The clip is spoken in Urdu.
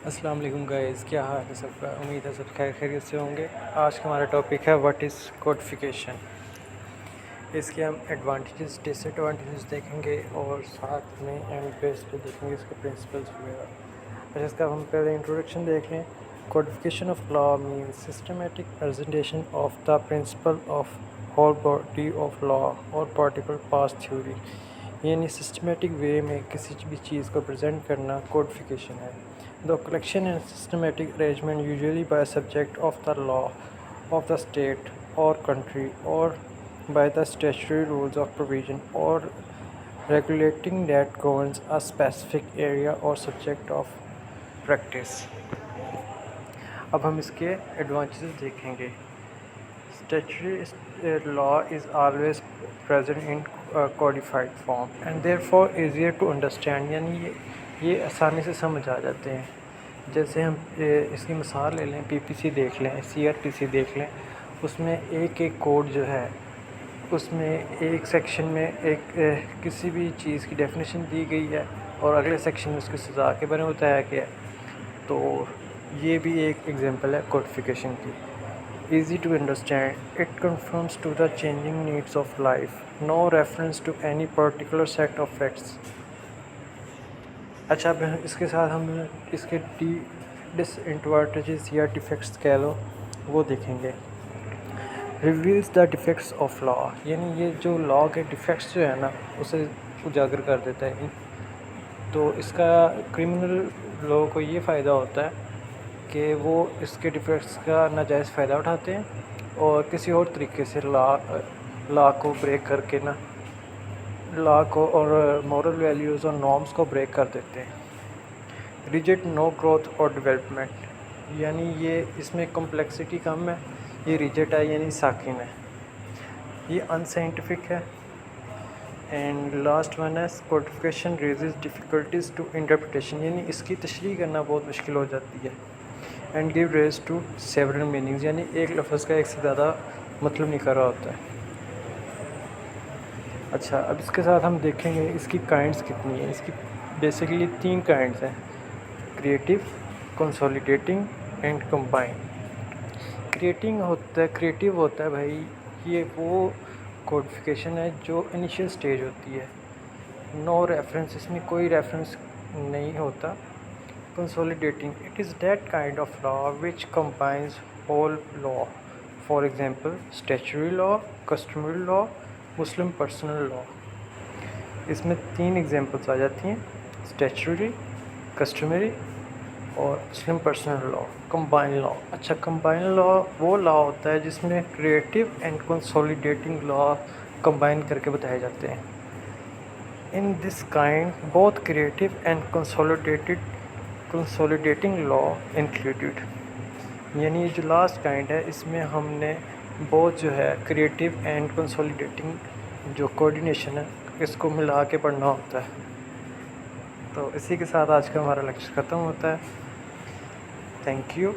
السلام علیکم گائز، کیا حال ہے سب کا؟ امید ہے سب خیریت سے ہوں گے۔ آج کا ہمارا ٹاپک ہے واٹ از کوڈفیکیشن۔ اس کے ہم ایڈوانٹیجز ڈس ایڈوانٹیجز دیکھیں گے اور ساتھ میں اینڈ بیس پہ دیکھیں گے اس کے پرنسپلس وغیرہ۔ اچھا، اس کا ہم پہلے انٹروڈکشن دیکھ لیں۔ Codification of law means systematic presentation of the principle of whole body of law اور پارٹیکل پاس تھیوری، یعنی سسٹمیٹک وے میں کسی بھی چیز کو پریزنٹ کرنا کوڈفیکیشن ہے۔ The collection and systematic arrangement usually by a subject of the law of the state or country or by the statutory rules of provision or regulating that governs a specific area or subject of practice۔ اب ہم اس کے ایڈوانٹیجز دیکھیں گے۔ Statutory law is always present in codified form and therefore easier to understand، یعنی یہ آسانی سے سمجھ آ جاتے ہیں۔ جیسے ہم اس کی مثال لے لیں، پی پی سی دیکھ لیں، سی آر پی سی دیکھ لیں، اس میں ایک کوڈ جو ہے اس میں ایک سیکشن میں کسی بھی چیز کی ڈیفینیشن دی گئی ہے اور اگلے سیکشن میں اس کی سزا کے بارے میں بتایا گیا ہے۔ تو یہ بھی ایک ایگزامپل ہے کوڈفیکیشن کی۔ Easy to understand, it conforms to the changing needs of life, no reference to any particular set of facts. اچھا، اب اس کے ساتھ ہم اس کے ڈس ایڈوانٹیجز یا ڈیفیکٹس کہہ لو وہ دیکھیں گے۔ Reveals the defects of law, یعنی یہ جو لا کے ڈیفیکٹس جو ہے نا اسے اجاگر کر دیتا ہے۔ تو اس کا کرمنل لا کو یہ فائدہ ہوتا ہے کہ وہ اس کے ڈیفیکٹس کا ناجائز فائدہ اٹھاتے ہیں اور کسی اور طریقے سے لا کو بریک کر کے لا کو اور مورل ویلیوز اور نارمز کو بریک کر دیتے ہیں۔ ریجٹ، نو گروتھ اور ڈیولپمنٹ، یعنی یہ اس میں کمپلیکسٹی کم ہے، یہ ریجٹ ہے یعنی ساکن ہے، یہ ان سائنٹیفک ہے۔ اینڈ لاسٹ ون ہے کوڈفیکیشن ریزز ڈیفیکلٹیز ٹو انٹرپریٹیشن، یعنی اس کی تشریح کرنا بہت مشکل ہو جاتی ہے۔ And give rise to several meanings, یعنی ایک لفظ کا ایک سے زیادہ مطلب نکل رہا ہوتا ہے۔ اچھا، اب اس کے ساتھ ہم دیکھیں گے اس کی کائنڈس کتنی ہیں۔ اس کی بیسیکلی 3 کائنڈس ہیں: کریٹیو، کنسولیڈیٹنگ اینڈ کمبائن۔ کریٹیو ہوتا ہے بھائی، یہ وہ کوڈفیکیشن ہے جو انیشیل سٹیج ہوتی ہے، نو ریفرنس، اس میں کوئی ریفرنس نہیں ہوتا۔ Consolidating, it is that kind of law which combines whole law, for example statutory law, customary law, Muslim personal law. اس میں 3 ایگزامپلس آ جاتی ہیں: اسٹیچوری، کسٹمری اور مسلم پرسنل لا، کمبائن لا۔ اچھا، کمبائن لا وہ لا ہوتا ہے جس میں creative and consolidating law combine کر کے بتائے جاتے ہیں۔ In this kind both creative and consolidating law included, یعنی جو لاسٹ کائنڈ ہے اس میں ہم نے بہت جو ہے کریٹیو اینڈ کنسولیڈیٹنگ جو کوآرڈینیشن ہے اس کو ملا کے پڑھنا ہوتا ہے۔ تو اسی کے ساتھ آج کا ہمارا لیکچر ختم ہوتا ہے۔ Thank you.